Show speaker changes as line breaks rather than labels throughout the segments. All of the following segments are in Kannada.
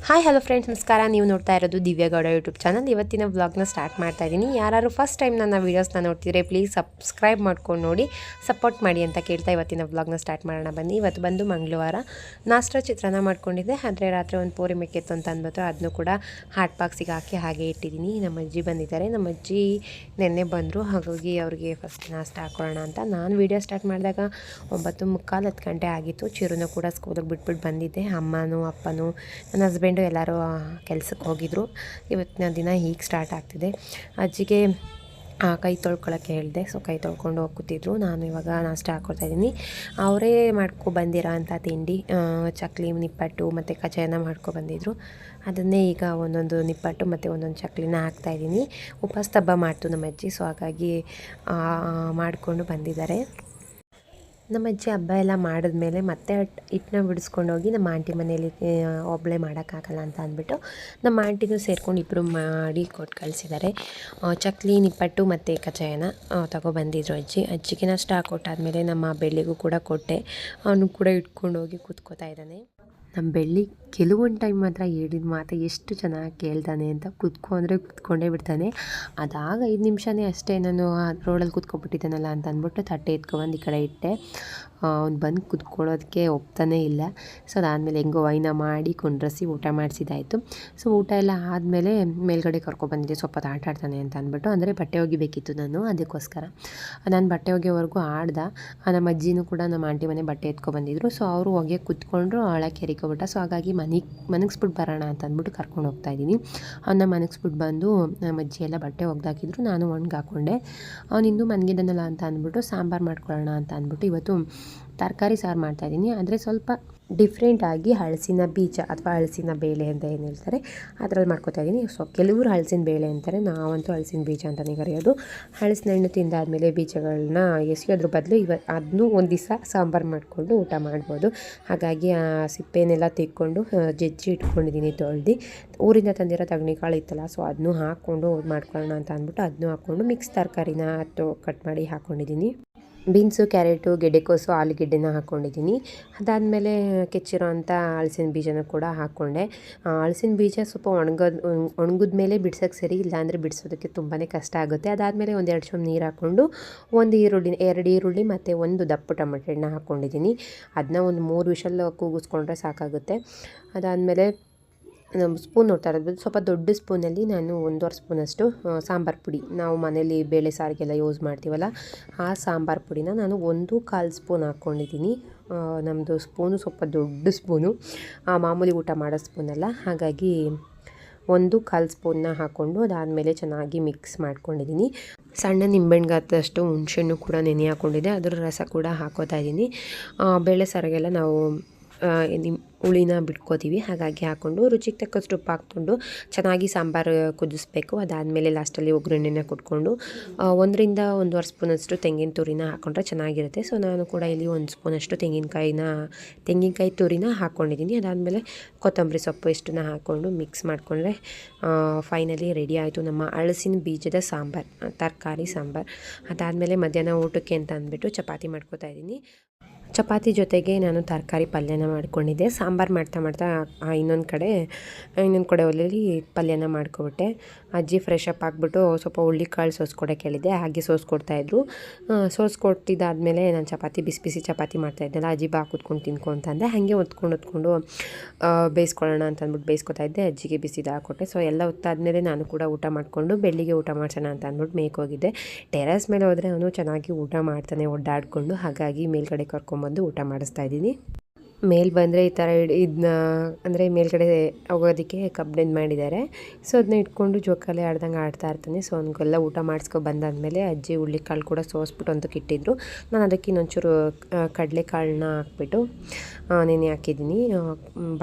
ಹಾಯ್ ಹಲೋ ಫ್ರೆಂಡ್ಸ್, ನಮಸ್ಕಾರ. ನೀವು ನೋಡ್ತಾ ಇರೋದು ದಿವ್ಯಗೌಡ ಯೂಟ್ಯೂಬ್ ಚಾನಲ್. ಇವತ್ತಿನ ವ್ಲಾಗ್ನ ಸ್ಟಾರ್ಟ್ ಮಾಡ್ತಾ ಇದ್ದೀನಿ. ಯಾರು ಫಸ್ಟ್ ಟೈಮ್ ನನ್ನ ವೀಡಿಯೋಸ್ನ ನೋಡ್ತಿದ್ರೆ ಪ್ಲೀಸ್ ಸಬ್ಸ್ಕ್ರೈಬ್ ಮಾಡ್ಕೊಂಡು ನೋಡಿ, ಸಪೋರ್ಟ್ ಮಾಡಿ ಅಂತ ಕೇಳ್ತಾ ಇವತ್ತಿನ ವ್ಲಾಗ್ನ ಸ್ಟಾರ್ಟ್ ಮಾಡೋಣ ಬನ್ನಿ. ಇವತ್ತು ಬಂದು ಮಂಗಳವಾರ ನಾಷ್ಟ ಚಿತ್ರಾನ್ನ ಮಾಡ್ಕೊಂಡಿದ್ದೆ. ಆದರೆ ರಾತ್ರಿ ಒಂದು ಪೂರಿ ಮೆಕ್ಕಿತ್ತು ಅಂತ ಅಂದ್ಬಿಟ್ಟು ಅದನ್ನು ಕೂಡ ಹಾಟ್ ಬಾಕ್ಸಿಗೆ ಹಾಕಿ ಹಾಗೆ ಇಟ್ಟಿದ್ದೀನಿ. ನಮ್ಮ ಅಜ್ಜಿ ಬಂದಿದ್ದಾರೆ. ನಮ್ಮ ಅಜ್ಜಿ ನೆನ್ನೆ ಬಂದರು, ಹಾಗಾಗಿ ಅವ್ರಿಗೆ ಫಸ್ಟ್ ನಾಷ್ಟ ಹಾಕೊಳ್ಳೋಣ ಅಂತ ನಾನು ವೀಡಿಯೋ ಸ್ಟಾರ್ಟ್ ಮಾಡಿದಾಗ 9:45 10 ಗಂಟೆ ಆಗಿತ್ತು. ಚಿರುನು ಕೂಡ ಸ್ಕೂಲಿಗೆ ಬಿಟ್ಬಿಟ್ಟು ಬಂದಿದ್ದೆ. ಅಮ್ಮನೂ ಅಪ್ಪನೂ ನನ್ನ ಹಸ್ಬೆಂಡು ಎಲ್ಲರೂ ಕೆಲಸಕ್ಕೆ ಹೋಗಿದ್ರು. ಇವತ್ತಿನ ದಿನ ಹೀಗೆ ಸ್ಟಾರ್ಟ್ ಆಗ್ತಿದೆ. ಅಜ್ಜಿಗೆ ಕೈ ತೊಳ್ಕೊಳಕ್ಕೆ ಹೇಳಿದೆ. ಸೊ ಕೈ ತೊಳ್ಕೊಂಡು ಹೋಗಿ ಕೂತಿದ್ರು. ನಾನು ಇವಾಗ ನಾಷ್ಟ ಹಾಕ್ಕೊಡ್ತಾಯಿದ್ದೀನಿ. ಅವರೇ ಬಂದಿರೋ ಅಂಥ ತಿಂಡಿ ಚಕ್ಲಿ, ನಿಪ್ಪಟ್ಟು ಮತ್ತು ಕಜ್ಜಾಯನ ಬಂದಿದ್ರು. ಅದನ್ನೇ ಈಗ ಒಂದೊಂದು ನಿಪ್ಪಟ್ಟು ಮತ್ತು ಒಂದೊಂದು ಚಕ್ಲಿನ ಹಾಕ್ತಾಯಿದ್ದೀನಿ. ಉಪವಾಸ ಹಬ್ಬ ಮಾಡ್ತು ನಮ್ಮ ಅಜ್ಜಿ, ಸೊ ಹಾಗಾಗಿ ಮಾಡಿಕೊಂಡು ಬಂದಿದ್ದಾರೆ. ನಮ್ಮ ಅಜ್ಜಿ ಹಬ್ಬ ಎಲ್ಲ ಮಾಡಿದ್ಮೇಲೆ ಮತ್ತೆ ಹಿಟ್ಟನ್ನ ಬಿಡಿಸ್ಕೊಂಡೋಗಿ ನಮ್ಮ ಆಂಟಿ ಮನೇಲಿ ಒಬ್ಬಳೇ ಮಾಡೋಕ್ಕಾಗಲ್ಲ ಅಂತ ಅಂದ್ಬಿಟ್ಟು ನಮ್ಮ ಆಂಟಿನೂ ಸೇರ್ಕೊಂಡು ಇಬ್ಬರು ಮಾಡಿ ಕೊಟ್ಟು ಕಳಿಸಿದ್ದಾರೆ. ಚಕ್ಲಿ, ನಿಪ್ಪಟ್ಟು ಮತ್ತು ಕಜ್ಜಾಯನ ತೊಗೊಬಂದಿದ್ರು ಅಜ್ಜಿಗೆ ನಾಷ್ಟ ಹಾಕ್ಕೊಟ್ಟಾದ್ಮೇಲೆ ನಮ್ಮ ಬೆಳ್ಳಿಗೂ ಕೂಡ ಕೊಟ್ಟೆ. ಅವನು ಕೂಡ ಇಟ್ಕೊಂಡೋಗಿ ಕೂತ್ಕೋತಾ ಇದ್ದಾನೆ. ನಮ್ಮ ಬೆಳ್ಳಿ ಕೆಲವೊಂದು ಟೈಮ್ ಮಾತ್ರ ಹೇಳಿದ ಮಾತು ಎಷ್ಟು ಚೆನ್ನಾಗಿ ಕೇಳ್ತಾನೆ ಅಂತ. ಅಂದರೆ ಕೂತ್ಕೊಂಡೇ ಬಿಡ್ತಾನೆ. ಅದಾಗ 5 ನಿಮಿಷನೇ ಅಷ್ಟೇ ನಾನು ರೋಡಲ್ಲಿ ಕೂತ್ಕೊಬಿಟ್ಟಿದ್ದಾನಲ್ಲ ಅಂತ ಅಂದ್ಬಿಟ್ಟು ತಟ್ಟೆ ಎತ್ಕೊಬಂದು ಈ ಕಡೆ ಇಟ್ಟೆ. ಅವ್ನು ಬಂದು ಕೂತ್ಕೊಳ್ಳೋದಕ್ಕೆ ಒಪ್ತಾನೇ ಇಲ್ಲ. ಸೊ ಅದಾದಮೇಲೆ ಹೆಂಗೋ ವೈನ ಮಾಡಿ ಕುಂಡ್ರಸಿ ಊಟ ಮಾಡಿಸಿದಾಯಿತು. ಸೊ ಊಟ ಎಲ್ಲ ಆದಮೇಲೆ ಮೇಲ್ಗಡೆ ಕರ್ಕೊಬಂದಿದ್ದೆ, ಸ್ವಲ್ಪ ಆಟ ಆಡ್ತಾನೆ ಅಂತ ಅಂದ್ಬಿಟ್ಟು. ಅಂದರೆ ಬಟ್ಟೆ ಒಗಿಬೇಕಿತ್ತು ನಾನು, ಅದಕ್ಕೋಸ್ಕರ ನಾನು ಬಟ್ಟೆ ಒಗೆಯೋವರೆಗೂ ಆಡ್ದೆ. ನಮ್ಮ ಅಜ್ಜಿನೂ ಕೂಡ ನಮ್ಮ ಆಂಟಿ ಮನೆ ಬಟ್ಟೆ ಎತ್ಕೊಬಂದಿದ್ರು. ಸೊ ಅವರು ಒಗೆಯೋಕ್ಕೆ ಕೂತ್ಕೊಂಡ್ರು, ಒಳಗೆ ಕೆರಿಕೊಬಿಟ್ಟ. ಸೊ ಹಾಗಾಗಿ ಮನಗಿಸ್ಬಿಟ್ಟು ಬರೋಣ ಅಂತ ಅಂದ್ಬಿಟ್ಟು ಕರ್ಕೊಂಡು ಹೋಗ್ತಾಯಿದ್ದೀನಿ. ಅವನ್ನ ಮನಗಿಸ್ಬಿಟ್ಟು ಬಂದು ನಮ್ಮ ಅಜ್ಜಿ ಎಲ್ಲ ಬಟ್ಟೆ ಒಗ್ದಾಕಿದ್ರು. ನಾನು ಒಣಗಿ ಹಾಕ್ಕೊಂಡೆ. ಅವ್ನು ಇನ್ನೂ ಮನಗಿದ್ದಾನಲ್ಲ ಅಂತ ಅಂದ್ಬಿಟ್ಟು ಸಾಂಬಾರು ಮಾಡ್ಕೊಳ್ಳೋಣ ಅಂತ ಅಂದ್ಬಿಟ್ಟು ಇವತ್ತು ತರಕಾರಿ ಸಾರು ಮಾಡ್ತಾಯಿದ್ದೀನಿ. ಆದರೆ ಸ್ವಲ್ಪ ಡಿಫ್ರೆಂಟಾಗಿ ಹಲಸಿನ ಬೀಜ ಅಥವಾ ಹಲಸಿನ ಬೇಳೆ ಅಂತ ಏನು ಹೇಳ್ತಾರೆ ಅದರಲ್ಲಿ ಮಾಡ್ಕೊತಾಯಿದ್ದೀನಿ. ಸೊ ಕೆಲವರು ಹಲಸಿನ ಬೇಳೆ ಅಂತಾರೆ, ನಾವಂತೂ ಹಲಸಿನ ಬೀಜ ಅಂತಲೇ ಕರೆಯೋದು. ಹಲಸಿನ ಹಣ್ಣು ತಿಂದಾದಮೇಲೆ ಬೀಜಗಳನ್ನ ಎಸೆಯೋದ್ರ ಬದಲು ಅದನ್ನು ಒಂದು ದಿವಸ ಸಾಂಬಾರು ಮಾಡಿಕೊಂಡು ಊಟ ಮಾಡ್ಬೋದು. ಹಾಗಾಗಿ ಆ ಸಿಪ್ಪೆನೆಲ್ಲ ತೆಕ್ಕೊಂಡು ಜಜ್ಜಿ ಇಟ್ಕೊಂಡಿದ್ದೀನಿ ತೊಳೆದು. ಊರಿಂದ ತಂದಿರೋ ತಗಣಿಕಾಳು ಇತ್ತಲ್ಲ, ಸೊ ಅದನ್ನು ಹಾಕ್ಕೊಂಡು ಮಾಡ್ಕೊಳ್ಳೋಣ ಅಂತ ಅಂದ್ಬಿಟ್ಟು ಅದನ್ನು ಹಾಕ್ಕೊಂಡು ಮಿಕ್ಸ್ ತರಕಾರಿನ ಕಟ್ ಮಾಡಿ ಹಾಕ್ಕೊಂಡಿದ್ದೀನಿ. ಬೀನ್ಸು, ಕ್ಯಾರೆಟು, ಗೆಡ್ಡೆಕೋಸು, ಆಲೂಗೆಡ್ಡೆನ ಹಾಕ್ಕೊಂಡಿದ್ದೀನಿ. ಅದಾದಮೇಲೆ ಕೆಚ್ಚಿರೋ ಅಂಥ ಹಲಸಿನ ಬೀಜನ ಕೂಡ ಹಾಕ್ಕೊಂಡೆ. ಹಲಸಿನ ಬೀಜ ಸ್ವಲ್ಪ ಒಣಗಿದ ಮೇಲೆ ಬಿಡ್ಸೋಕ್ಕೆ ಸರಿ, ಇಲ್ಲಾಂದರೆ ಬಿಡಿಸೋದಕ್ಕೆ ತುಂಬಾ ಕಷ್ಟ ಆಗುತ್ತೆ. ಅದಾದಮೇಲೆ 1-2 ಚಮಚ ನೀರು ಹಾಕ್ಕೊಂಡು 2 ಈರುಳ್ಳಿ ಮತ್ತು 1 ದಪ್ಪ ಟೊಮೆಟೊ ಹಣ್ಣನ್ನ ಹಾಕ್ಕೊಂಡಿದ್ದೀನಿ. ಅದನ್ನ ಒಂದು 3 ವಿಷಲ್ ಕೂಗಿಸ್ಕೊಂಡ್ರೆ ಸಾಕಾಗುತ್ತೆ. ಅದಾದಮೇಲೆ ನಮ್ಮ ಸ್ಪೂನ್ ನೋಡ್ತಾ ಇರೋದು ಸ್ವಲ್ಪ ದೊಡ್ಡ ಸ್ಪೂನಲ್ಲಿ ನಾನು 1.5 ಸ್ಪೂನಷ್ಟು ಸಾಂಬಾರು ಪುಡಿ, ನಾವು ಮನೇಲಿ ಬೇಳೆ ಸಾರಿಗೆಲ್ಲ ಯೂಸ್ ಮಾಡ್ತೀವಲ್ಲ ಆ ಸಾಂಬಾರು ಪುಡಿನ ನಾನು 1/4 ಸ್ಪೂನ್ ಹಾಕ್ಕೊಂಡಿದ್ದೀನಿ. ನಮ್ಮದು ಸ್ಪೂನು ಸ್ವಲ್ಪ ದೊಡ್ಡ ಸ್ಪೂನು, ಮಾಮೂಲಿ ಊಟ ಮಾಡೋ ಸ್ಪೂನಲ್ಲ, ಹಾಗಾಗಿ 1/4 ಸ್ಪೂನ್ನ ಹಾಕ್ಕೊಂಡು ಅದಾದಮೇಲೆ ಚೆನ್ನಾಗಿ ಮಿಕ್ಸ್ ಮಾಡ್ಕೊಂಡಿದ್ದೀನಿ. ಸಣ್ಣ ನಿಂಬೆಹಣ್ಣು ಗಾತ್ರದಷ್ಟು ಹುಣಸೆಹಣ್ಣು ಕೂಡ ನೆನೆ ಹಾಕ್ಕೊಂಡಿದ್ದೆ, ಅದರ ರಸ ಕೂಡ ಹಾಕೋತಾ ಇದ್ದೀನಿ. ಬೇಳೆ ಸಾರಿಗೆಲ್ಲ ನಾವು ಹುಳಿನ ಬಿಟ್ಕೋತೀವಿ, ಹಾಗಾಗಿ ಹಾಕ್ಕೊಂಡು ರುಚಿಗೆ ತಕ್ಕಷ್ಟು ಉಪ್ಪು ಹಾಕ್ಕೊಂಡು ಚೆನ್ನಾಗಿ ಸಾಂಬಾರು ಕುದಿಸ್ಬೇಕು. ಅದಾದಮೇಲೆ ಲಾಸ್ಟಲ್ಲಿ ಒಗ್ಗರಣೆನ ಕೊಟ್ಕೊಂಡು 1-1.5 ಸ್ಪೂನಷ್ಟು ತೆಂಗಿನ ತುರಿನ ಹಾಕ್ಕೊಂಡ್ರೆ ಚೆನ್ನಾಗಿರುತ್ತೆ. ಸೊ ನಾನು ಕೂಡ ಇಲ್ಲಿ 1 ಸ್ಪೂನಷ್ಟು ತೆಂಗಿನಕಾಯಿ ತುರಿನ ಹಾಕ್ಕೊಂಡಿದ್ದೀನಿ. ಅದಾದಮೇಲೆ ಕೊತ್ತಂಬರಿ ಸೊಪ್ಪು ಇಷ್ಟನ್ನ ಹಾಕ್ಕೊಂಡು ಮಿಕ್ಸ್ ಮಾಡಿಕೊಂಡ್ರೆ ಫೈನಲಿ ರೆಡಿ ಆಯಿತು ನಮ್ಮ ಹಲಸಿನ ಬೀಜದ ಸಾಂಬಾರು, ತರಕಾರಿ ಸಾಂಬಾರು. ಅದಾದಮೇಲೆ ಮಧ್ಯಾಹ್ನ ಊಟಕ್ಕೆ ಅಂತ ಅಂದ್ಬಿಟ್ಟು ಚಪಾತಿ ಮಾಡ್ಕೊತಾ ಇದ್ದೀನಿ. ಚಪಾತಿ ಜೊತೆಗೆ ನಾನು ತರಕಾರಿ ಪಲ್ಯನ ಮಾಡ್ಕೊಂಡಿದ್ದೆ. ಸಾಂಬಾರು ಮಾಡ್ತಾ ಇನ್ನೊಂದು ಕಡೆ ಒಲೆಯಲ್ಲಿ ಪಲ್ಯನ ಮಾಡ್ಕೊಬಿಟ್ಟೆ. ಅಜ್ಜಿ ಫ್ರೆಶ್ ಅಪ್ ಆಗಿಬಿಟ್ಟು ಸ್ವಲ್ಪ ಹುಳ್ಳಿಕಾಳು ಸೋಸ್ಕೊಡೋಕೆ ಹೇಳಿದ್ದೆ, ಹಾಗೆ ಸೋಸ್ಕೊಡ್ತಾಯಿದ್ರು. ಸೋಸ್ಕೊಟ್ಟಿದ್ದಾದಮೇಲೆ ನಾನು ಬಿಸಿ ಬಿಸಿ ಚಪಾತಿ ಮಾಡ್ತಾಯಿದ್ದೆಲ್ಲ, ಅಜ್ಜಿ ಬಾ ಕೂತ್ಕೊಂಡು ತಿನ್ಕೊ ಅಂತಂದೆ. ಹಾಗೆ ಹೊತ್ಕೊಂಡು ಬೇಯಿಸ್ಕೊಳ್ಳೋಣ ಅಂತ ಅಂದ್ಬಿಟ್ಟು ಬೇಯಿಸ್ಕೊತಾ ಇದ್ದೆ. ಅಜ್ಜಿಗೆ ಬಿಸಿದು ಹಾಕ್ಕೊಟ್ಟೆ. ಸೊ ಎಲ್ಲ ಹೊತ್ತಾದಮೇಲೆ ನಾನು ಕೂಡ ಊಟ ಮಾಡಿಕೊಂಡು ಬೆಳ್ಳಿಗೆ ಊಟ ಮಾಡ್ಸೋಣ ಅಂತ ಅಂದ್ಬಿಟ್ಟು ಮೇಯ್ಕೆ ಹೋಗಿದ್ದೆ. ಟೆರಸ್ ಮೇಲೆ ಹೋದರೆ ಅವನು ಚೆನ್ನಾಗಿ ಊಟ ಮಾಡ್ತಾನೆ ಓಡಾಡಿಕೊಂಡು, ಹಾಗಾಗಿ ಮೇಲ್ಗಡೆ ಕರ್ಕೊಂಬಂದು ಊಟ ಮಾಡಿಸ್ತಾ ಇದ್ದೀನಿ. ಮೇಲೆ ಬಂದರೆ ಈ ಥರ ಇದನ್ನ ಅಂದರೆ ಮೇಲ್ಗಡೆ ಹೋಗೋದಕ್ಕೆ ಕಬ್ಬಿಣದ ಮಾಡಿದ್ದಾರೆ. ಸೊ ಅದನ್ನ ಇಟ್ಕೊಂಡು ಜೋಕಾಲಿ ಆಡ್ದಂಗೆ ಆಡ್ತಾ ಇರ್ತಾನೆ. ಸೊ ಅವನಿಗೆಲ್ಲ ಊಟ ಮಾಡಿಸ್ಕೊಬಂದಾದ್ಮೇಲೆ ಅಜ್ಜಿ ಹುಳ್ಳಿಕಾಳು ಕೂಡ ಸೋಸ್ಬಿಟ್ಟು ಅಂತಕ್ಕೆ ಇಟ್ಟಿದ್ರು. ನಾನು ಅದಕ್ಕೆ ಇನ್ನೊಂಚೂರು ಕಡಲೆಕಾಳನ್ನ ಹಾಕ್ಬಿಟ್ಟು ನೆನೆ ಹಾಕಿದ್ದೀನಿ.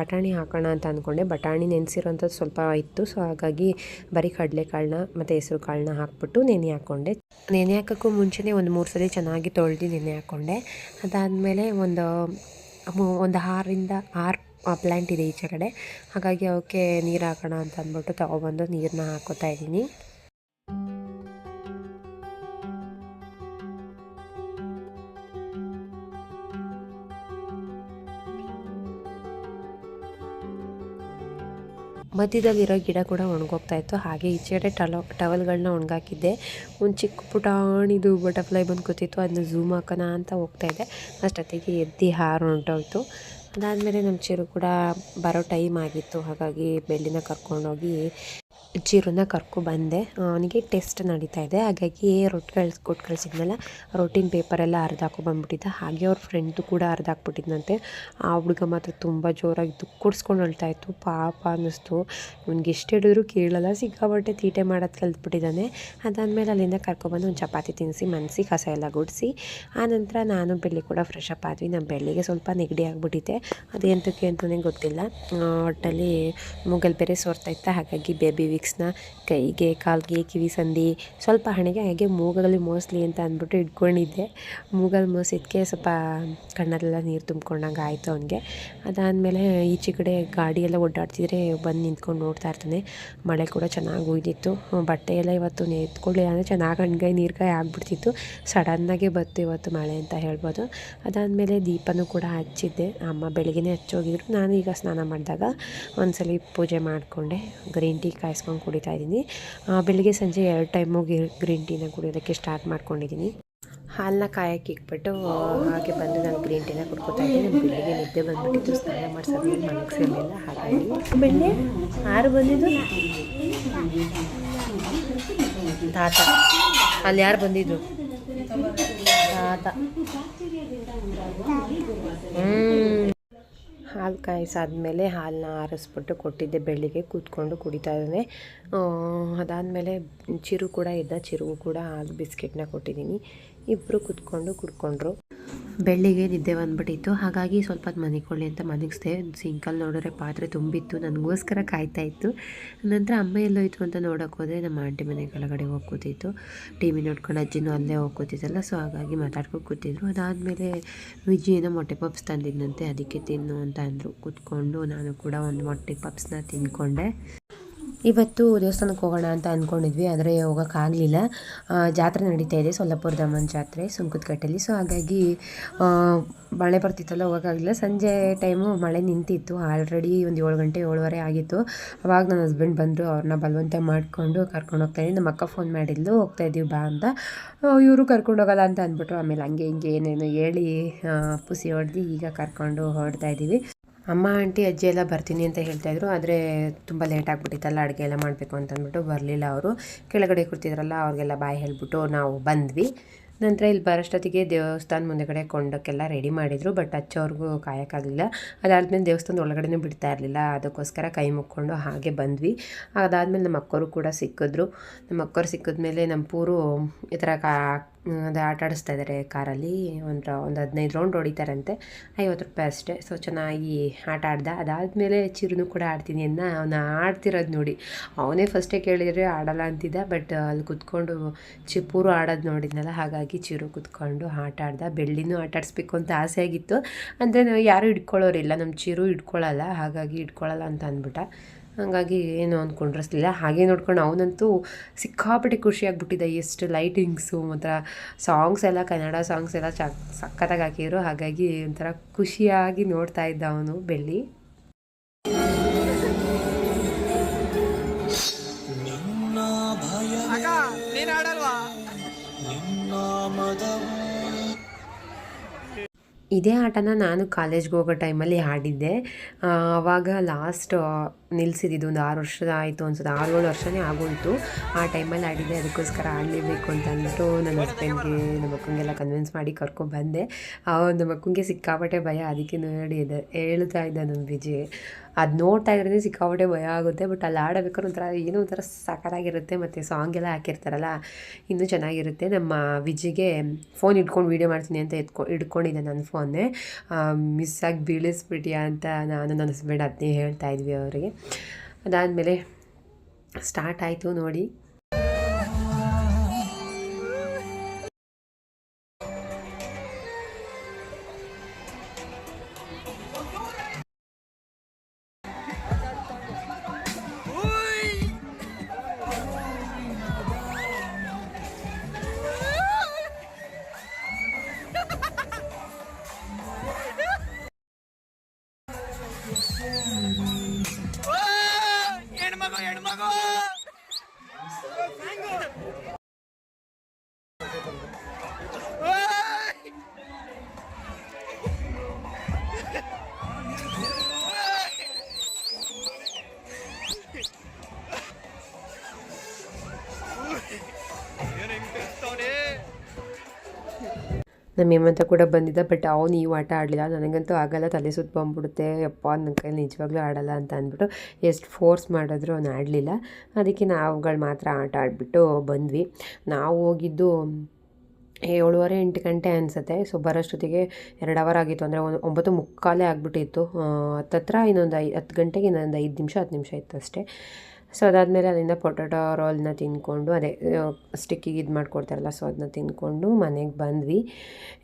ಬಟಾಣಿ ಹಾಕೋಣ ಅಂತ ಅಂದ್ಕೊಂಡೆ, ಬಟಾಣಿ ನೆನೆಸಿರೋಂಥದ್ದು ಸ್ವಲ್ಪ ಇತ್ತು. ಸೊ ಹಾಗಾಗಿ ಬರೀ ಕಡಲೆಕಾಳನ್ನ ಮತ್ತು ಹೆಸರು ಕಾಳನ್ನ ಹಾಕ್ಬಿಟ್ಟು ನೆನೆ ಹಾಕ್ಕೊಂಡೆ. ನೆನೆ ಹಾಕೋಕ್ಕೂ ಮುಂಚೆನೇ 1-3 ಸಲ ಚೆನ್ನಾಗಿ ತೊಳೆದು ನೆನೆ ಹಾಕ್ಕೊಂಡೆ. ಅದಾದಮೇಲೆ ಒಂದು 6 ಪ್ಲ್ಯಾಂಟ್ ಇದೆ ಈಚೆ ಕಡೆ, ಹಾಗಾಗಿ ಅವಕ್ಕೆ ನೀರು ಹಾಕೋಣ ಅಂತ ಅಂದ್ಬಿಟ್ಟು ತೊಗೊಬಂದು ನೀರನ್ನ ಹಾಕೋತಾ ಇದ್ದೀನಿ. ಮಧ್ಯದಲ್ಲಿರೋ ಗಿಡ ಕೂಡ ಒಣಗೋಗ್ತಾ ಇತ್ತು. ಹಾಗೆ ಈಚೆಡೆ ಟವಲ್ಗಳನ್ನ ಒಣಗಾಕಿದ್ದೆ. ಒಂದು ಚಿಕ್ಕ ಪುಟಾಣಿದು ಬಟರ್ಫ್ಲೈ ಬಂದು ಕೂತಿತ್ತು, ಅದನ್ನ ಝೂಮ್ ಹಾಕೋಣ ಅಂತ ಹೋಗ್ತಾಯಿದ್ದೆ. ಅಷ್ಟೊತ್ತಿಗೆ ಎದ್ದು ಹಾರು ಹೊಂಟೋಯ್ತು. ಅದಾದಮೇಲೆ ನಮ್ಮ ಚಿರು ಕೂಡ ಬರೋ ಟೈಮ್ ಆಗಿತ್ತು. ಹಾಗಾಗಿ ಬೆಳ್ಳಿನ ಕರ್ಕೊಂಡೋಗಿ ಚಿರುನ ಕರ್ಕೊಬಂದೆ. ಅವನಿಗೆ ಟೆಸ್ಟ್ ನಡೀತಾ ಇದೆ, ಹಾಗಾಗಿ ಕೊಟ್ಟು ಕಳಿಸಿದ್ನಲ್ಲ ರೋಟಿನ್ ಪೇಪರೆಲ್ಲ ಹರಿದಾಕೊಂಡ್ಬಂದ್ಬಿಟ್ಟಿದ್ದ. ಹಾಗೆ ಅವ್ರ ಫ್ರೆಂಡು ಕೂಡ ಹರಿದಾಕ್ಬಿಟ್ಟಿದ್ದಂತೆ. ಆ ಹುಡುಗ ಮಾತ್ರ ತುಂಬ ಜೋರಾಗಿ ದುಃಖಿಸ್ಕೊಂಡು ಹೇಳ್ತಾಯಿತ್ತು. ಪಾಪ ಅನ್ನಿಸ್ತು. ಇವ್ನಿಗೆ ಎಷ್ಟು ಹೇಳಿದ್ರು ಕೇಳಲ್ಲ, ಸಿಕ್ಕಾಬಟ್ಟೆ ತೀಟೆ ಮಾಡೋದು ಕಲ್ತ್ಬಿಟ್ಟಿದ್ದಾನೆ. ಅದಾದಮೇಲೆ ಅಲ್ಲಿಂದ ಕರ್ಕೊಬಂದು ಒಂದು ಚಪಾತಿ ತಿನ್ನಿಸಿ ಮನಸಿ ಕಸ ಎಲ್ಲ ಗುಡಿಸಿ ಆನಂತರ ನಾನು ಬೆಳ್ಳಿ ಕೂಡ ಫ್ರೆಶ್ ಅಪ್ ಆದ್ವಿ. ನಮ್ಮ ಬೆಳ್ಳಿಗೆ ಸ್ವಲ್ಪ ನೆಗಡಿ ಆಗಿಬಿಟ್ಟಿದೆ, ಅದೇಂತಕ್ಕೆ ಅಂತಲೇ ಗೊತ್ತಿಲ್ಲ. ಒಟ್ಟಲ್ಲಿ ಮೂಗಲ್ ಬೇರೆ ಸೋರ್ತಾ ಇತ್ತು. ಹಾಗಾಗಿ ಬೇಬಿ ವಿಕ್ಸ್ನ ಕೈಗೆ, ಕಾಲಿಗೆ, ಕಿವಿ ಸಂದಿ, ಸ್ವಲ್ಪ ಹಣೆಗೆ, ಹಾಗೆ ಮೂಗಲ್ಲಿ ಮೋಸ್ಲಿ ಅಂತ ಅಂದ್ಬಿಟ್ಟು ಇಟ್ಕೊಂಡಿದ್ದೆ. ಮೂಗಲ್ಲಿ ಮೋಸಿದ್ದಕ್ಕೆ ಸ್ವಲ್ಪ ಕಣ್ಣಲ್ಲೆಲ್ಲ ನೀರು ತುಂಬ್ಕೊಂಡಂಗೆ ಆಯಿತು ಅವನಿಗೆ. ಅದಾದಮೇಲೆ ಈಚೆ ಕಡೆ ಗಾಡಿಯೆಲ್ಲ ಓಡಾಡ್ತಿದ್ರೆ ಬಂದು ನಿಂತ್ಕೊಂಡು ನೋಡ್ತಾ ಇರ್ತಾನೆ. ಮಳೆ ಕೂಡ ಚೆನ್ನಾಗಿ ಉಯ್ದಿತ್ತು. ಬಟ್ಟೆ ಎಲ್ಲ ಇವತ್ತು ಎತ್ಕೊಳ್ಳಿ ಅಂದರೆ ಚೆನ್ನಾಗಿ ಹಣ್ಗಾಯಿ ನೀರ್ಗಾಯಿ ಆಗಿಬಿಡ್ತಿತ್ತು. ಸಡನ್ನಾಗೆ ಬತ್ತು ಇವತ್ತು ಮಳೆ ಅಂತ ಹೇಳ್ಬೋದು. ಅದಾದಮೇಲೆ ದೀಪನೂ ಕೂಡ ಹಚ್ಚಿದ್ದೆ. ಅಮ್ಮ ಬೆಳಗ್ಗೆನೇ ಹಚ್ಚೋಗಿದ್ರು. ನಾನು ಈಗ ಸ್ನಾನ ಮಾಡಿದಾಗ ಒಂದ್ಸಲ ಪೂಜೆ ಮಾಡಿಕೊಂಡೆ. ಗ್ರೀನ್ ಟೀ ಕಾಯಿಸ್ಕೊಂಡು ಕುಡಿತಾ ಇದ್ದೀನಿ. ಬೆಳಿಗ್ಗೆ ಸಂಜೆ 2 ಟೈಮು ಗ್ರೀನ್ ಟೀನ ಕುಡಿಯೋದಕ್ಕೆ ಸ್ಟಾರ್ಟ್ ಮಾಡ್ಕೊಂಡಿದ್ದೀನಿ. ಹಾಲನ್ನ ಕಾಯಕ್ಕೆ ಇಕ್ಬಿಟ್ಟು ಹಾಗೆ ಬಂದು ನಾನು ಗ್ರೀನ್ ಟೀನ ಕುಡ್ಕೊತಾ ಇದ್ದೆ. ನಮ್ಮ ಬೆಳಿಗ್ಗೆ ನಿದ್ದೆ ಬಂದುಬಿಟ್ಟಿತ್ತು, ಸ್ನಾನ ಮಾಡಿಸೋದ್ಮೇಲೆ ಮಲಗಿಸಿರಲಿಲ್ಲ. ಹಾಗಾಗಿ ಬೆಳ್ಳಿ ಯಾರು ಬಂದಿದ್ದು? ತಾತ. ಅಲ್ಲಿ ಯಾರು ಬಂದಿದ್ದು? ತಾತ. ಹಾಲು ಕಾಯಿಸಾದ್ಮೇಲೆ ಹಾಲನ್ನ ಆರಿಸ್ಬಿಟ್ಟು ಕೊಟ್ಟಿದ್ದೆ. ಬೆಳ್ಳಿಗೆ ಕೂತ್ಕೊಂಡು ಕುಡಿತಾ ಇದ್ದಾನೆ. ಅದಾದಮೇಲೆ ಚಿರು ಕೂಡ ಇದ್ದ. ಚಿರುಗೂ ಕೂಡ ಹಾಲು ಬಿಸ್ಕೆಟ್ನ ಕೊಟ್ಟಿದ್ದೀನಿ. ಇಬ್ಬರು ಕೂತ್ಕೊಂಡು ಕುಡ್ಕೊಂಡ್ರು. ಬೆಳ್ಳಿಗೆ ನಿದ್ದೆ ಬಂದುಬಿಟ್ಟಿತ್ತು. ಹಾಗಾಗಿ ಸ್ವಲ್ಪ ಹೊತ್ತು ಮನಿಕೊಳ್ಳಿ ಅಂತ ಮನಗಿಸ್ದೆ. ಸಿಂಕಲ್ಲಿ ನೋಡಿದ್ರೆ ಪಾತ್ರೆ ತುಂಬಿತ್ತು, ನನಗೋಸ್ಕರ ಕಾಯ್ತಾ ಇತ್ತು. ನಂತರ ಅಮ್ಮ ಎಲ್ಲೋಯ್ತು ಅಂತ ನೋಡೋಕೆ ಹೋದರೆ ನಮ್ಮ ಆಂಟಿ ಮನೆ ಕೆಳಗಡೆ ಹೋಗಿ ಕೂತಿತ್ತು. ಟಿ ವಿ ನೋಡ್ಕೊಂಡು ಅಜ್ಜಿನೂ ಅಲ್ಲೇ ಹೋಗಿ ಕೂತಿದ್ದಲ್ಲ, ಸೊ ಹಾಗಾಗಿ ಮಾತಾಡ್ಕೊಂಡು ಕೂತಿದ್ರು. ಅದಾದಮೇಲೆ ವಿಜಿ ಏನೋ ಮೊಟ್ಟೆ ಪಪ್ಸ್ ತಂದಿದ್ದಂತೆ, ಅದಕ್ಕೆ ತಿನ್ನು ಅಂತ ಅಂದರು. ಕೂತ್ಕೊಂಡು ನಾನು ಕೂಡ ಒಂದು ಮೊಟ್ಟೆ ಪಪ್ಸ್ನ ತಿಂದ್ಕೊಂಡೆ. ಇವತ್ತು ದೇವಸ್ಥಾನಕ್ಕೆ ಹೋಗೋಣ ಅಂತ ಅಂದ್ಕೊಂಡಿದ್ವಿ, ಆದರೆ ಹೋಗೋಕ್ಕಾಗಲಿಲ್ಲ. ಜಾತ್ರೆ ನಡೀತಾ ಇದೆ, ಸೊಲ್ಲಾಪುರದಮ್ಮನ ಜಾತ್ರೆ ಸುಂಕದಕಟ್ಟೆಯಲ್ಲಿ. ಸೊ ಹಾಗಾಗಿ ಮಳೆ ಬರ್ತಿತ್ತಲ್ಲ, ಹೋಗೋಕ್ಕಾಗಲಿಲ್ಲ. ಸಂಜೆ ಟೈಮು ಮಳೆ ನಿಂತಿತ್ತು. ಆಲ್ರೆಡಿ ಒಂದು 7 ಗಂಟೆ 7:15 ಆಗಿತ್ತು. ಅವಾಗ ನನ್ನ ಹಸ್ಬೆಂಡ್ ಬಂದರು. ಅವ್ರನ್ನ ಬಲವಂತ ಮಾಡಿಕೊಂಡು ಕರ್ಕೊಂಡು ಹೋಗ್ತಾಯಿದ್ದೀನಿ. ನಮ್ಮ ಅಕ್ಕ ಫೋನ್ ಮಾಡಿದ್ಲು, ಹೋಗ್ತಾಯಿದ್ದೀವಿ ಬಾ ಅಂತ. ಇವರು ಕರ್ಕೊಂಡು ಹೋಗಲ್ಲ ಅಂತ ಅಂದ್ಬಿಟ್ರು. ಆಮೇಲೆ ಹಂಗೆ ಹಿಂಗೆ ಏನೇನು ಹೇಳಿ ಪುಸಿ ಹೊಡೆದು ಈಗ ಕರ್ಕೊಂಡು ಹೊರಡ್ತಾಯಿದ್ದೀವಿ. ಅಮ್ಮ ಆಂಟಿ ಅಜ್ಜಿ ಎಲ್ಲ ಬರ್ತೀನಿ ಅಂತ ಹೇಳ್ತಾಯಿದ್ರು, ಆದರೆ ತುಂಬ ಲೇಟ್ ಆಗಿಬಿಟ್ಟಿತ್ತಲ್ಲ, ಅಡುಗೆ ಎಲ್ಲ ಮಾಡಬೇಕು ಅಂತ ಅಂದ್ಬಿಟ್ಟು ಬರಲಿಲ್ಲ. ಅವರು ಕೆಳಗಡೆ ಕೂರ್ತಿದ್ರಲ್ಲ, ಅವ್ರಿಗೆಲ್ಲ ಬಾಯ್ ಹೇಳಿಬಿಟ್ಟು ನಾವು ಬಂದ್ವಿ. ನಂತರ ಇಲ್ಲಿ ಬರೋಷ್ಟೊತ್ತಿಗೆ ದೇವಸ್ಥಾನ ಮುಂದೆಗಡೆ ಕೊಂಡಕ್ಕೆಲ್ಲ ರೆಡಿ ಮಾಡಿದರು, ಬಟ್ ಹಚ್ಚೋರ್ಗೂ ಕಾಯೋಕ್ಕಾಗಲಿಲ್ಲ. ಅದಾದಮೇಲೆ ದೇವಸ್ಥಾನದ ಒಳಗಡೆ ಬಿಡ್ತಾ ಇರಲಿಲ್ಲ, ಅದಕ್ಕೋಸ್ಕರ ಕೈ ಮುಕ್ಕೊಂಡು ಹಾಗೆ ಬಂದ್ವಿ. ಅದಾದಮೇಲೆ ನಮ್ಮ ಅಕ್ಕವರು ಕೂಡ ಸಿಕ್ಕಿದ್ರು. ನಮ್ಮ ಅಕ್ಕವ್ರು ಸಿಕ್ಕಿದ್ಮೇಲೆ ನಮ್ಮ ಪೂರು ಈ ಥರ ಅದು ಆಟ ಆಡಿಸ್ತಾ ಇದ್ದಾರೆ ಕಾರಲ್ಲಿ. ಒಂದು 15 ರೌಂಡ್ ಹೊಡಿತಾರಂತೆ, 50 ರೂಪಾಯಿ ಅಷ್ಟೇ. ಸೊ ಚೆನ್ನಾಗಿ ಆಟ ಆಡ್ದ. ಅದಾದಮೇಲೆ ಚಿರುನು ಕೂಡ ಆಡ್ತೀನಿ ಅನ್ನ ಅವನು ಆಡ್ತಿರೋದು ನೋಡಿ ಅವನೇ ಫಸ್ಟೇ ಕೇಳಿದರೆ ಆಡಲ್ಲ ಅಂತಿದ್ದ. ಬಟ್ ಅಲ್ಲಿ ಕುತ್ಕೊಂಡು ಪೂರು ಆಡೋದು ನೋಡಿದ್ನಲ್ಲ, ಹಾಗಾಗಿ ಚಿರು ಕುತ್ಕೊಂಡು ಆಟ ಆಡ್ದ. ಬೆಳ್ಳಿನೂ ಆಟ ಆಡಿಸ್ಬೇಕು ಅಂತ ಆಸೆ ಆಗಿತ್ತು. ಅಂದರೆ ನಾವು ಯಾರೂ ಹಿಡ್ಕೊಳ್ಳೋರಿಲ್ಲ, ನಮ್ಮ ಚಿರು ಹಿಡ್ಕೊಳ್ಳಲ್ಲ, ಹಾಗಾಗಿ ಹಿಡ್ಕೊಳ್ಳಲ್ಲ ಅಂತ ಅಂದ್ಬಿಟ್ಟ. ಹಾಗಾಗಿ ಏನು ಅಂದ್ಕೊಂಡಿರಲಿಲ್ಲ. ಹಾಗೆ ನೋಡ್ಕೊಂಡು ಅವನಂತೂ ಸಿಕ್ಕಾಪಟ್ಟೆ ಖುಷಿಯಾಗ್ಬಿಟ್ಟಿದ್ದ. ಎಷ್ಟು ಲೈಟಿಂಗ್ಸು ಮತ್ತು ಸಾಂಗ್ಸ್ ಎಲ್ಲ ಕನ್ನಡ ಸಾಂಗ್ಸ್ ಎಲ್ಲ ಸಖತ್ತಾಗಿ ಹಾಕಿದ್ರು. ಹಾಗಾಗಿ ಒಂಥರ ಖುಷಿಯಾಗಿ ನೋಡ್ತಾ ಇದ್ದ ಅವನು ಬೆಳ್ಳಿ. ಇದೇ ಆಟನ ನಾನು ಕಾಲೇಜ್ಗೆ ಹೋಗೋ ಟೈಮಲ್ಲಿ ಆಡಿದ್ದೆ. ಆವಾಗ ಲಾಸ್ಟ್ ನಿಲ್ಲಿಸಿದ್ದು ಒಂದು 6 ವರ್ಷ ಆಯಿತು ಅನ್ಸುತ್ತೆ, 6-7 ವರ್ಷನೇ ಆಗೋಯಿತು. ಆ ಟೈಮಲ್ಲಿ ಆಡಿದ್ದೆ. ಅದಕ್ಕೋಸ್ಕರ ಆಡಲೇಬೇಕು ಅಂತ ಅಂದ್ಬಿಟ್ಟು ನನ್ನ ಹಸ್ಬೆಂಡ್ಗೆ, ನಮ್ಮ ಅಕ್ಕಂಗೆಲ್ಲ ಕನ್ವಿನ್ಸ್ ಮಾಡಿ ಕರ್ಕೊಂಡ್ಬಂದೆ. ನಮ್ಮ ಅಕ್ಕಂಗೆ ಸಿಕ್ಕಾಪಟ್ಟೆ ಭಯ, ಅದಕ್ಕೆ ನೋಡಿ ಹೇಳ್ತಾ ಇದ್ದ ನಮ್ಮ ವಿಜಯ್. ಅದು ನೋಡ್ತಾ ಇದ್ರೆ ಸಿಕ್ಕಾಪಟ್ಟೆ ಭಯ ಆಗುತ್ತೆ. ಬಟ್ ಅಲ್ಲಿ ಆಡಬೇಕಾದ್ರೆ ಒಂಥರ ಸಾಕಾಗಿರುತ್ತೆ. ಮತ್ತು ಸಾಂಗ್ ಎಲ್ಲ ಹಾಕಿರ್ತಾರಲ್ಲ, ಇನ್ನೂ ಚೆನ್ನಾಗಿರುತ್ತೆ. ನಮ್ಮ ವಿಜಿಗೆ ಫೋನ್ ಇಟ್ಕೊಂಡು ವೀಡಿಯೋ ಮಾಡ್ತೀನಿ ಅಂತ ಹಿಡ್ಕೊಂಡಿದ್ದೆ ನನ್ನ ಫೋನ್ನೇ. ಮಿಸ್ ಆಗಿ ಬೀಳಿಸ್ಬಿಟ್ಯಾ ಅಂತ ನಾನು ನನ್ನ ಹಸ್ಬೆಂಡ್ ಅದನ್ನೇ ಹೇಳ್ತಾ ಇದ್ವಿ ಅವರಿಗೆ. ಅದಾದಮೇಲೆ ಸ್ಟಾರ್ಟ್ ಆಯಿತು ನೋಡಿ. ನಮ್ಮ ಹೇಮಂತ ಕೂಡ ಬಂದಿದ್ದ. ಬಟ್ ಅವನು ಈ ಆಟ ಆಡಲಿಲ್ಲ. ನನಗಂತೂ ಆಗಲ್ಲ, ತಲೆ ಸುತ್ತ ಬಂದ್ಬಿಡುತ್ತೆ, ಯಪ್ಪ ನನ್ನ ಕೈಯಲ್ಲಿ ನಿಜವಾಗ್ಲೂ ಆಡಲ್ಲ ಅಂತ ಅಂದ್ಬಿಟ್ಟು ಎಷ್ಟು ಫೋರ್ಸ್ ಮಾಡಿದ್ರು ಅವನು ಆಡಲಿಲ್ಲ. ಅದಕ್ಕೆ ನಾವುಗಳು ಮಾತ್ರ ಆಟ ಆಡಿಬಿಟ್ಟು ಬಂದ್ವಿ. ನಾವು ಹೋಗಿದ್ದು 7:30 8 ಗಂಟೆ ಅನಿಸುತ್ತೆ. ಸೊ ಬರೋಷ್ಟೊತ್ತಿಗೆ 2 ಅವರ್ ಆಗಿತ್ತು. ಅಂದರೆ 9:45 ಆಗಿಬಿಟ್ಟಿತ್ತು. ಹತ್ತತ್ರ ಇನ್ನೊಂದು 10 ಗಂಟೆಗೆ ಇನ್ನೊಂದು 5 ನಿಮಿಷ 10 ನಿಮಿಷ ಇತ್ತು ಅಷ್ಟೇ. ಸೊ ಅದಾದಮೇಲೆ ಅಲ್ಲಿಂದ ಪೊಟ್ಯಾಟೊ ರೋಲ್ನ ತಿಂದ್ಕೊಂಡು, ಅದೇ ಸ್ಟಿಕ್ಕಿಗೆ ಇದು ಮಾಡಿಕೊಡ್ತಾರಲ್ಲ, ಸೊ ಅದನ್ನ ತಿಂದ್ಕೊಂಡು ಮನೆಗೆ ಬಂದ್ವಿ.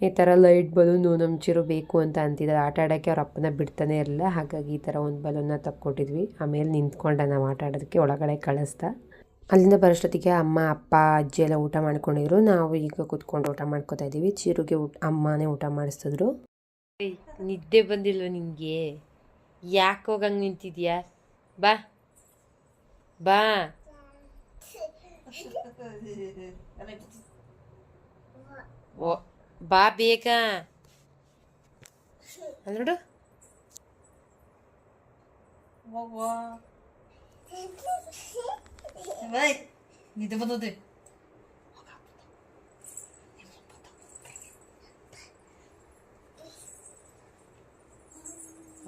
ಈ ಥರ ಲೈಟ್ ಬಲೂನು ನಮ್ಮ ಚಿರು ಬೇಕು ಅಂತ ಅಂತಿದ್ದ. ಆಟ ಆಡೋಕ್ಕೆ ಅವ್ರ ಅಪ್ಪನ ಬಿಡ್ತಾನೆ ಇರಲಿಲ್ಲ. ಹಾಗಾಗಿ ಈ ಥರ ಒಂದು ಬಲೂನ್ನ ತಕ್ಕೊಟ್ಟಿದ್ವಿ. ಆಮೇಲೆ ನಿಂತ್ಕೊಂಡ ನಾವು ಆಟ ಆಡೋದಕ್ಕೆ, ಒಳಗಡೆ ಕಳಿಸ್ದ. ಅಲ್ಲಿಂದ ಬರೋಷ್ಟೊತ್ತಿಗೆ ಅಮ್ಮ ಅಪ್ಪ ಅಜ್ಜಿ ಎಲ್ಲ ಊಟ ಮಾಡ್ಕೊಂಡಿದ್ರು. ನಾವು ಈಗ ಕೂತ್ಕೊಂಡು ಊಟ ಮಾಡ್ಕೊತಾ ಇದ್ದೀವಿ. ಚಿರುಗೆ ಅಮ್ಮನೇ ಊಟ ಮಾಡಿಸಿದ್ರು. ನಿದ್ದೆ ಬಂದಿಲ್ವ ನಿನಗೆ? ಯಾಕೆ ಹೋಗಂಗೆ ನಿಂತಿದ್ಯಾ? ಬಾ ಬಾ ಓ ಬಾ ಬೇಗ ನೋಡು. ನಿದ್ದೆ ಬಂದದೆ.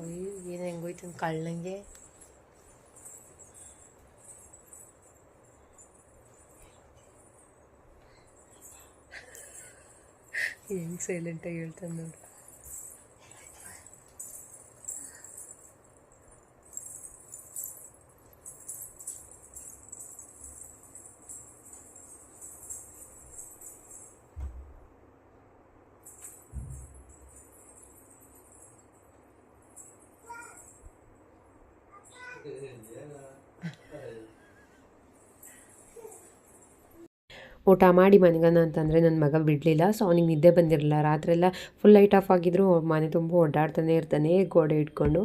ಅಯ್ಯೋ ಏನು ಹೆಂಗೋಯ್ತು ಕಳ್ಳಂಗೆ. ಹೆಂಗೆ ಸೈಲೆಂಟಾಗಿ ಹೇಳ್ತಾನೆ ನೋಡು. ಊಟ ಮಾಡಿ ಮನೆಗನ ಅಂತಂದರೆ ನನ್ನ ಮಗ ಬಿಡಲಿಲ್ಲ. ಸೊ ಅವನಿಗೆ ನಿದ್ದೆ ಬಂದಿರಲಿಲ್ಲ. ರಾತ್ರಿಯೆಲ್ಲ ಫುಲ್ ಲೈಟ್ ಆಫ್ ಆಗಿದ್ರು ಮನೆ ತುಂಬ ಓಡಾಡ್ತಾನೆ ಇರ್ತಾನೆ ಗೋಡೆ ಇಟ್ಕೊಂಡು.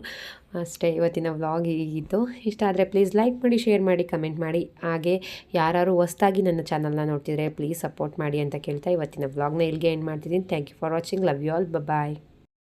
ಅಷ್ಟೇ ಇವತ್ತಿನ ವ್ಲಾಗ್ ಹೀಗಿತ್ತು. ಇಷ್ಟ ಆದರೆ ಪ್ಲೀಸ್ ಲೈಕ್ ಮಾಡಿ, ಶೇರ್ ಮಾಡಿ, ಕಮೆಂಟ್ ಮಾಡಿ. ಹಾಗೆ ಯಾರು ಹೊಸ್ದಾಗಿ ನನ್ನ ಚಾನಲ್ನ ನೋಡ್ತಿದ್ರೆ ಪ್ಲೀಸ್ ಸಪೋರ್ಟ್ ಮಾಡಿ ಅಂತ ಕೇಳ್ತಾ ಇವತ್ತಿನ ವ್ಲಾಗ್ನ ಇಲ್ಲಿಗೆ ಎಂಡ್ ಮಾಡ್ತಿದ್ದೀನಿ. Thank you for watching. Love you all. Bye.